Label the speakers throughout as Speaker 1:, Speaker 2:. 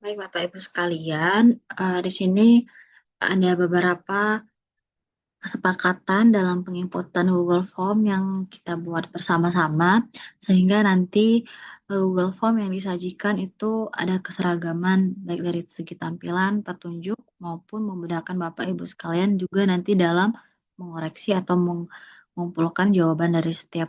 Speaker 1: Baik Bapak Ibu sekalian, di sini ada beberapa kesepakatan dalam penginputan Google Form yang kita buat bersama-sama, sehingga nanti Google Form yang disajikan itu ada keseragaman baik dari segi tampilan, petunjuk, maupun memudahkan Bapak Ibu sekalian juga nanti dalam mengoreksi atau mengumpulkan jawaban dari setiap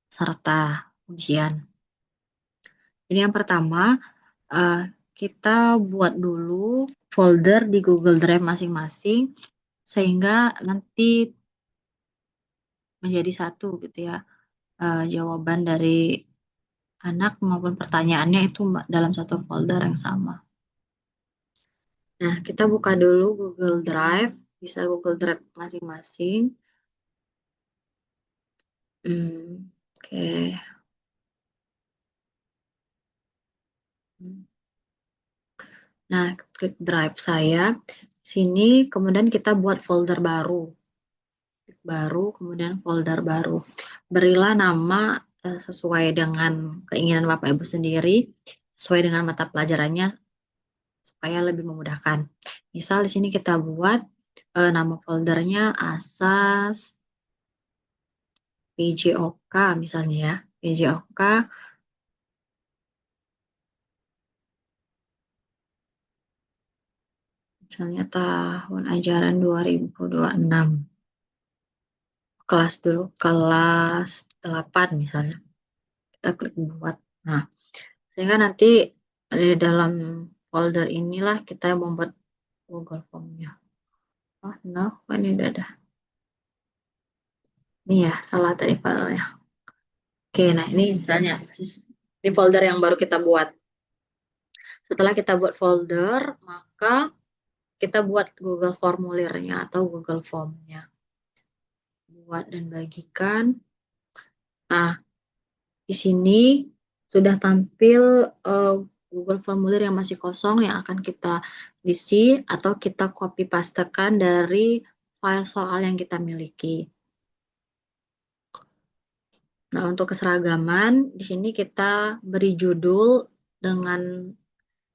Speaker 1: peserta ujian. Ini yang pertama, eh, kita buat dulu folder di Google Drive masing-masing sehingga nanti menjadi satu gitu ya, jawaban dari anak maupun pertanyaannya itu dalam satu folder yang sama. Nah, kita buka dulu Google Drive, bisa Google Drive masing-masing. Oke. Nah, klik Drive saya. Sini kemudian kita buat folder baru, kemudian folder baru. Berilah nama sesuai dengan keinginan Bapak Ibu sendiri, sesuai dengan mata pelajarannya supaya lebih memudahkan. Misal di sini kita buat nama foldernya Asas PJOK misalnya ya. PJOK misalnya tahun ajaran 2026. Kelas dulu, kelas 8 misalnya. Kita klik buat. Nah, sehingga nanti di dalam folder inilah kita membuat Google Form-nya. Oh, no, kok ini udah ada. Ini ya, salah tadi filenya. Oke, nah ini misalnya di folder yang baru kita buat. Setelah kita buat folder, maka kita buat Google Formulirnya atau Google Form-nya. Buat dan bagikan. Nah, di sini sudah tampil Google Formulir yang masih kosong yang akan kita isi atau kita copy pastekan dari file soal yang kita miliki. Nah, untuk keseragaman, di sini kita beri judul dengan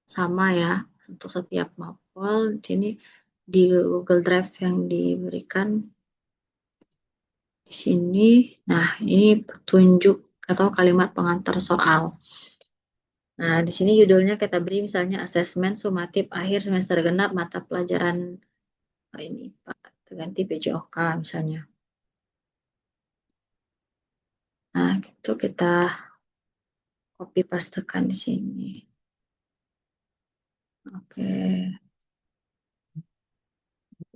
Speaker 1: sama ya untuk setiap mapel. Di sini di Google Drive yang diberikan di sini. Nah, ini petunjuk atau kalimat pengantar soal. Nah, di sini judulnya kita beri misalnya asesmen sumatif akhir semester genap mata pelajaran ini Pak ganti PJOK misalnya. Nah, itu kita copy pastekan di sini. Oke.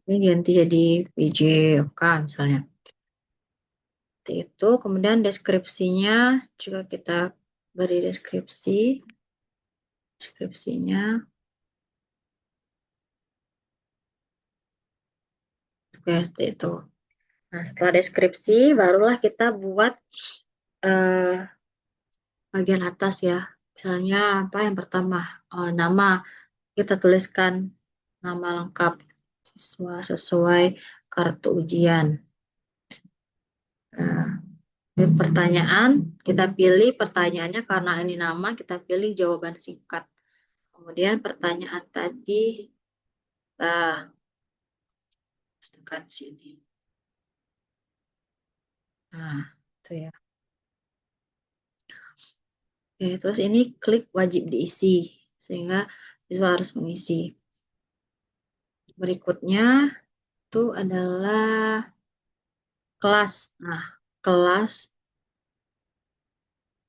Speaker 1: Ini ganti jadi PJOK misalnya. Seperti itu. Kemudian deskripsinya juga kita beri deskripsinya. Oke, seperti itu. Nah, setelah deskripsi, barulah kita buat eh, bagian atas ya. Misalnya apa yang pertama, nama kita tuliskan nama lengkap siswa sesuai kartu ujian. Nah, ini pertanyaan, kita pilih pertanyaannya karena ini nama, kita pilih jawaban singkat. Kemudian pertanyaan tadi kita tekan sini. Nah, itu ya. Oke, terus ini klik wajib diisi, sehingga siswa harus mengisi. Berikutnya itu adalah kelas. Nah, kelas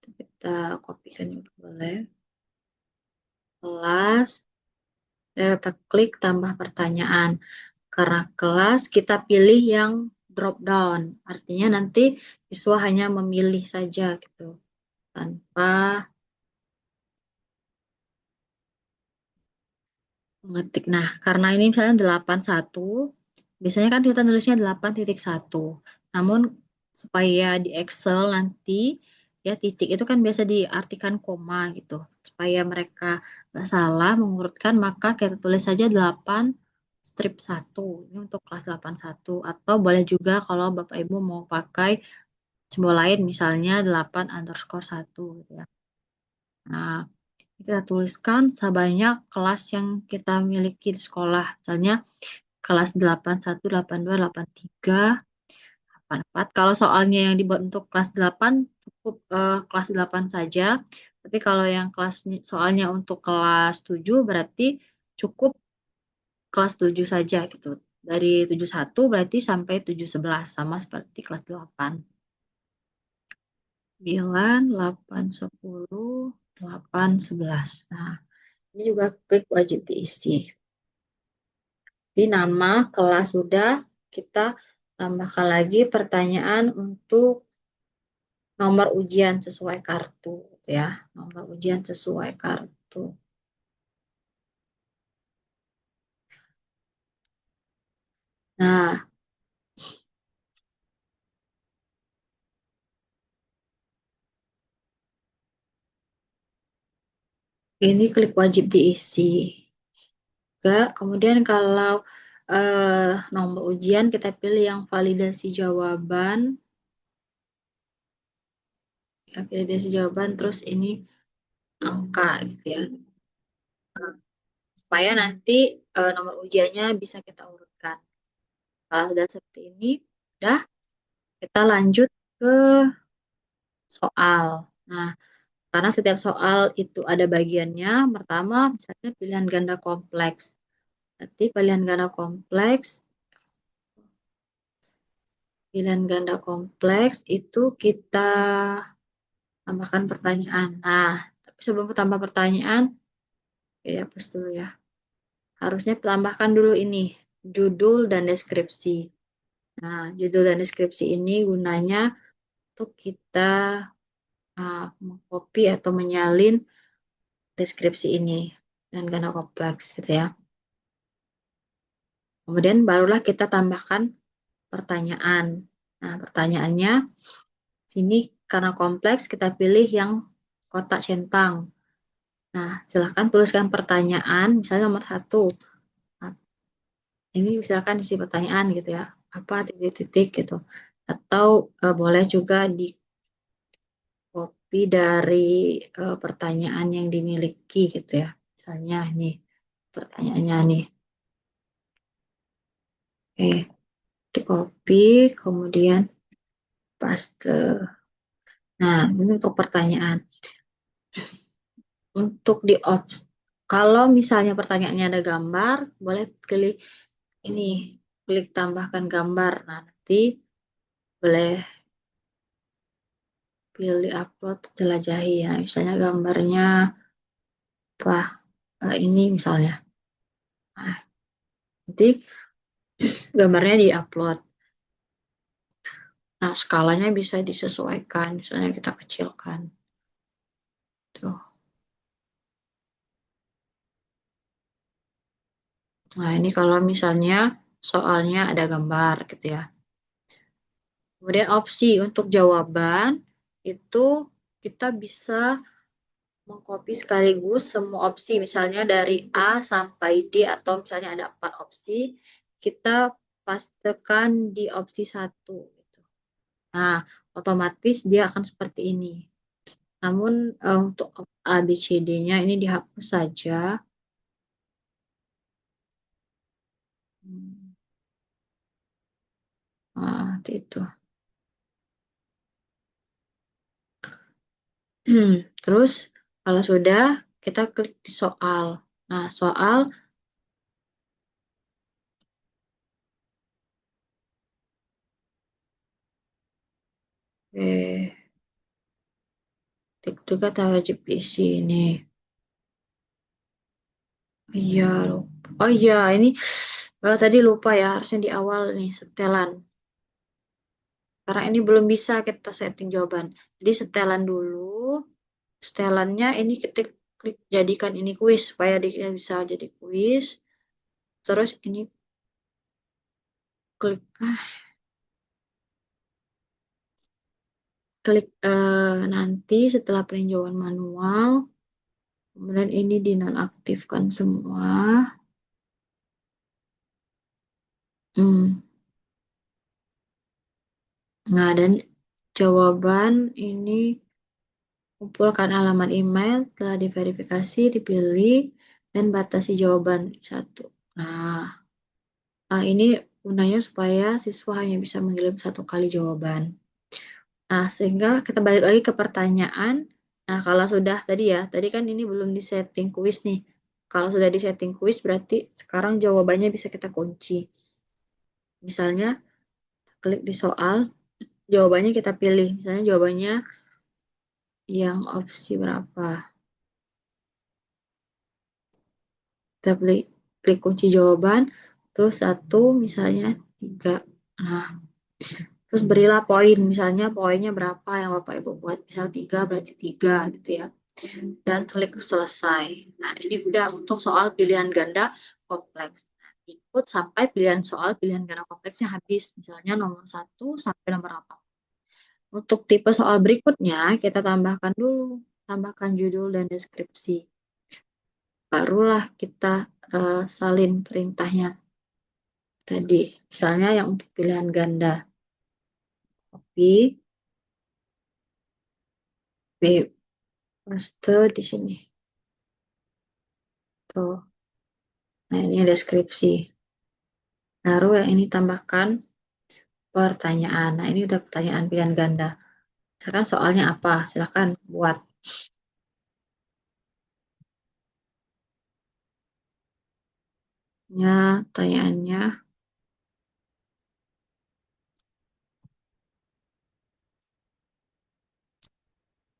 Speaker 1: kita kopikan juga boleh. Kelas, kita klik tambah pertanyaan. Karena kelas kita pilih yang drop down. Artinya nanti siswa hanya memilih saja gitu. Tanpa mengetik. Nah, karena ini misalnya 81, biasanya kan kita nulisnya 8.1. Namun supaya di Excel nanti ya titik itu kan biasa diartikan koma gitu. Supaya mereka nggak salah mengurutkan maka kita tulis saja 8 strip 1. Ini untuk kelas 81 atau boleh juga kalau Bapak Ibu mau pakai simbol lain misalnya 8_1 gitu ya. Nah, Kita tuliskan sebanyak kelas yang kita miliki di sekolah. Misalnya kelas 81, 82, 83, 84. Kalau soalnya yang dibuat untuk kelas 8 cukup kelas 8 saja. Tapi kalau yang kelas soalnya untuk kelas 7 berarti cukup kelas 7 saja gitu. Dari 71 berarti sampai 711 sama seperti kelas 8. 9, 8, 10, 8, 11. Nah, ini juga klik wajib diisi. Di nama kelas sudah, kita tambahkan lagi pertanyaan untuk nomor ujian sesuai kartu gitu ya. Nomor ujian sesuai kartu. Nah, ini klik wajib diisi. Enggak. Kemudian kalau nomor ujian kita pilih yang validasi jawaban. Ya, validasi jawaban terus ini angka gitu ya. Supaya nanti nomor ujiannya bisa kita urutkan. Kalau sudah seperti ini, udah kita lanjut ke soal. Nah, karena setiap soal itu ada bagiannya. Pertama, misalnya pilihan ganda kompleks. Berarti pilihan ganda kompleks itu kita tambahkan pertanyaan. Nah, tapi sebelum tambah pertanyaan, ya hapus dulu ya. Harusnya tambahkan dulu ini, judul dan deskripsi. Nah, judul dan deskripsi ini gunanya untuk kita mengcopy atau menyalin deskripsi ini dan ganda kompleks gitu ya. Kemudian barulah kita tambahkan pertanyaan. Nah, pertanyaannya sini karena kompleks kita pilih yang kotak centang. Nah, silahkan tuliskan pertanyaan, misalnya nomor 1. Nah, ini misalkan isi pertanyaan gitu ya, apa titik-titik gitu. Atau boleh juga di copy dari pertanyaan yang dimiliki gitu ya. Misalnya nih pertanyaannya nih. Di copy, kemudian paste. Nah, ini untuk pertanyaan. Untuk di ops, kalau misalnya pertanyaannya ada gambar, boleh klik ini, klik tambahkan gambar. Nah, nanti boleh pilih upload, jelajahi. Nah, misalnya gambarnya apa? Ini misalnya. Nah, nanti gambarnya di-upload. Nah, skalanya bisa disesuaikan. Misalnya kita kecilkan. Tuh. Nah, ini kalau misalnya soalnya ada gambar gitu ya. Kemudian opsi untuk jawaban itu kita bisa mengcopy sekaligus semua opsi, misalnya dari A sampai D atau misalnya ada 4 opsi, kita pastekan di opsi 1. Gitu. Nah, otomatis dia akan seperti ini. Namun untuk A, B, C, D-nya ini dihapus saja. Hmm, itu. Terus kalau sudah, kita klik di soal. Nah, soal tik juga tak wajib isi ini. Iya, lupa. Oh iya, ini tadi lupa ya, harusnya di awal nih, setelan. Karena ini belum bisa kita setting jawaban. Jadi setelan dulu. Setelannya ini kita klik jadikan ini kuis, supaya dia bisa jadi kuis. Terus ini klik, klik nanti setelah peninjauan manual. Kemudian ini dinonaktifkan semua. Hmm. Nah, dan jawaban ini Kumpulkan halaman email, telah diverifikasi, dipilih, dan batasi jawaban satu. Nah, ini gunanya supaya siswa hanya bisa mengirim satu kali jawaban. Nah, sehingga kita balik lagi ke pertanyaan. Nah, kalau sudah tadi ya, tadi kan ini belum disetting kuis nih. Kalau sudah disetting kuis, berarti sekarang jawabannya bisa kita kunci. Misalnya, klik di soal, jawabannya kita pilih. Misalnya jawabannya yang opsi berapa. Kita klik kunci jawaban, terus satu, misalnya tiga. Nah, terus berilah poin. Misalnya poinnya berapa yang Bapak Ibu buat. Misal tiga, berarti tiga gitu ya. Dan klik selesai. Nah, ini udah untuk soal pilihan ganda kompleks. Ikut sampai pilihan ganda kompleksnya habis. Misalnya nomor satu sampai nomor apa. Untuk tipe soal berikutnya, kita tambahkan dulu. Tambahkan judul dan deskripsi. Barulah kita salin perintahnya tadi. Misalnya yang untuk pilihan ganda. Copy, B, paste di sini. Tuh. Nah, ini deskripsi. Baru yang ini tambahkan pertanyaan. Nah, ini udah pertanyaan pilihan ganda. Misalkan soalnya apa? Silakan buat. Ya, pertanyaannya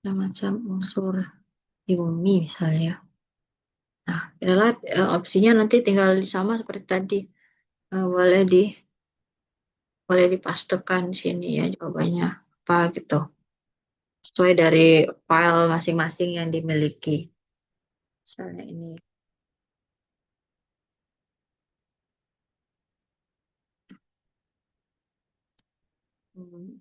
Speaker 1: ada macam unsur di bumi misalnya. Nah, adalah opsinya nanti tinggal sama seperti tadi. Boleh dipastekan di sini ya jawabannya apa gitu. Sesuai dari file masing-masing yang dimiliki. Misalnya ini. Hmm,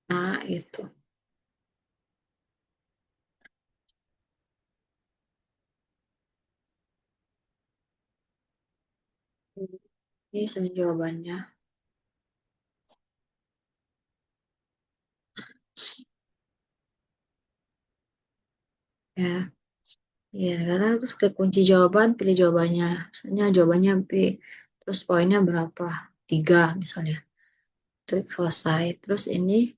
Speaker 1: Nah, itu. Ini saya jawabannya. Ya, ya, karena terus klik kunci jawaban, pilih jawabannya. Misalnya jawabannya B. Terus poinnya berapa? Tiga misalnya. Klik selesai. Terus ini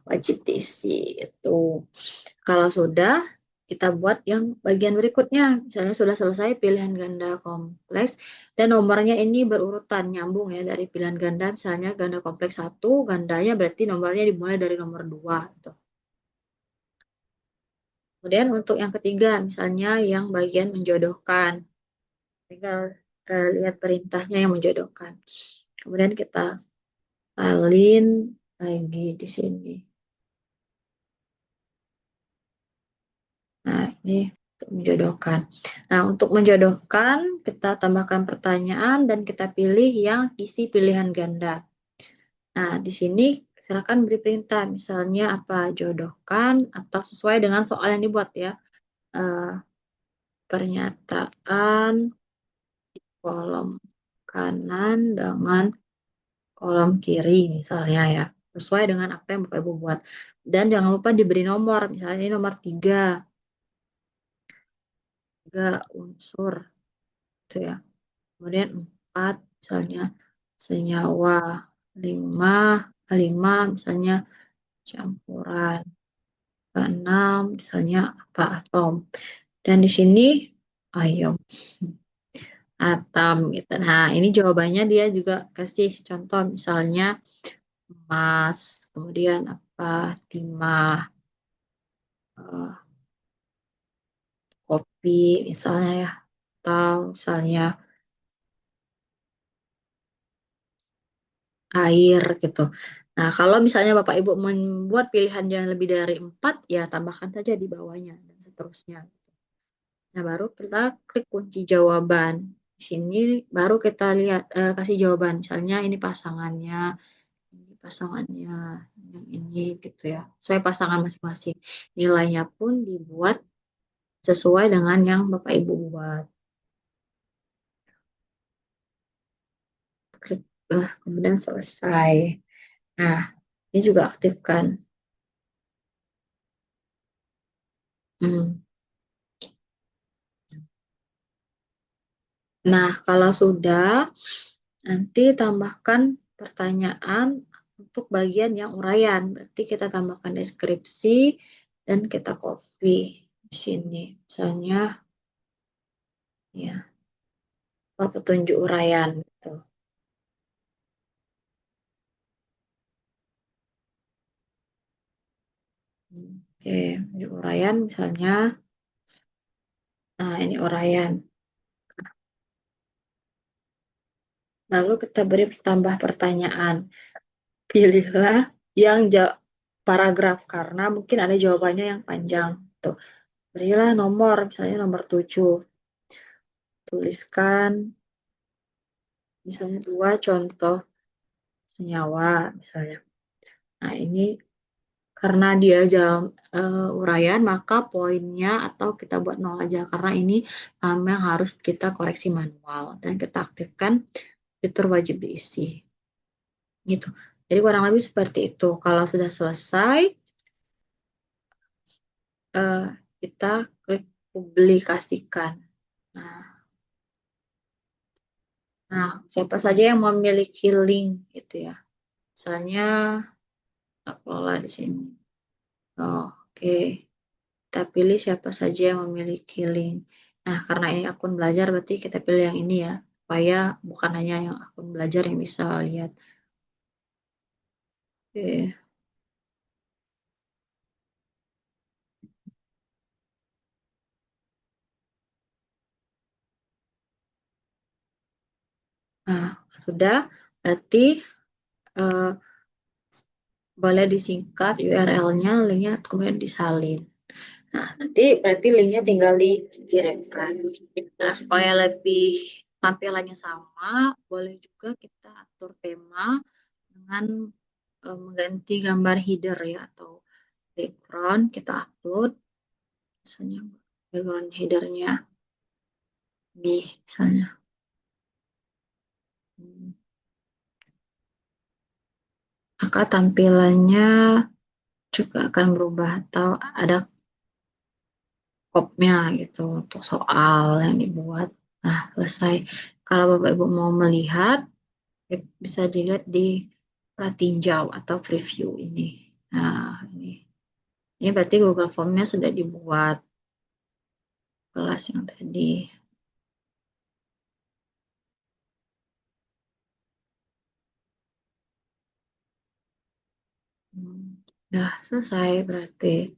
Speaker 1: wajib diisi itu. Kalau sudah, kita buat yang bagian berikutnya. Misalnya sudah selesai pilihan ganda kompleks dan nomornya ini berurutan nyambung ya dari pilihan ganda. Misalnya ganda kompleks satu, gandanya berarti nomornya dimulai dari nomor dua. Gitu. Kemudian untuk yang ketiga, misalnya yang bagian menjodohkan. Tinggal lihat perintahnya yang menjodohkan. Kemudian kita salin lagi di sini. Nah, ini untuk menjodohkan. Nah, untuk menjodohkan, kita tambahkan pertanyaan dan kita pilih yang isi pilihan ganda. Nah, di sini silakan beri perintah, misalnya apa, jodohkan atau sesuai dengan soal yang dibuat ya. Eh, Pernyataan kolom kanan dengan kolom kiri misalnya ya. Sesuai dengan apa yang Bapak Ibu buat. Dan jangan lupa diberi nomor, misalnya ini nomor tiga unsur gitu ya. Kemudian empat misalnya senyawa, lima, lima misalnya campuran, keenam misalnya apa atom. Dan di sini ion, atom gitu. Nah, ini jawabannya dia juga kasih contoh misalnya emas, kemudian apa timah, eh, kopi misalnya ya, atau misalnya air gitu. Nah, kalau misalnya Bapak Ibu membuat pilihan yang lebih dari empat, ya tambahkan saja di bawahnya dan seterusnya. Nah, baru kita klik kunci jawaban. Di sini baru kita lihat kasih jawaban. Misalnya ini pasangannya, yang ini gitu ya. Sesuai pasangan masing-masing. Nilainya pun dibuat sesuai dengan yang Bapak Ibu buat. Klik. Kemudian selesai. Nah, ini juga aktifkan. Hmm. Nah, kalau sudah, nanti tambahkan pertanyaan untuk bagian yang uraian. Berarti kita tambahkan deskripsi dan kita copy di sini. Misalnya, ya, apa petunjuk uraian gitu. Oke, petunjuk uraian misalnya, nah ini uraian. Lalu kita beri tambah pertanyaan. Pilihlah yang paragraf karena mungkin ada jawabannya yang panjang. Tuh, berilah nomor, misalnya nomor 7. Tuliskan misalnya dua contoh senyawa misalnya. Nah, ini karena dia jalan uraian, maka poinnya atau kita buat nol aja karena ini yang harus kita koreksi manual dan kita aktifkan fitur wajib diisi. Gitu. Jadi kurang lebih seperti itu. Kalau sudah selesai, eh, kita klik publikasikan. Nah, siapa saja yang memiliki link gitu ya. Misalnya kita kelola di sini. Oh, oke. Kita pilih siapa saja yang memiliki link. Nah, karena ini akun belajar, berarti kita pilih yang ini ya, supaya bukan hanya yang akun belajar yang bisa lihat. Oke. Nah, sudah, berarti eh, boleh disingkat URL-nya, linknya kemudian disalin. Nah, nanti berarti linknya tinggal dikirimkan. Nah, supaya lebih tampilannya sama, boleh juga kita atur tema dengan mengganti gambar header ya atau background kita upload misalnya background headernya di misalnya. Hmm, maka tampilannya juga akan berubah atau ada kopnya gitu untuk soal yang dibuat. Nah, selesai. Kalau Bapak Ibu mau melihat, bisa dilihat di pratinjau atau preview ini. Nah, ini berarti Google Form-nya sudah dibuat kelas yang tadi. Hmm, Nah, selesai berarti.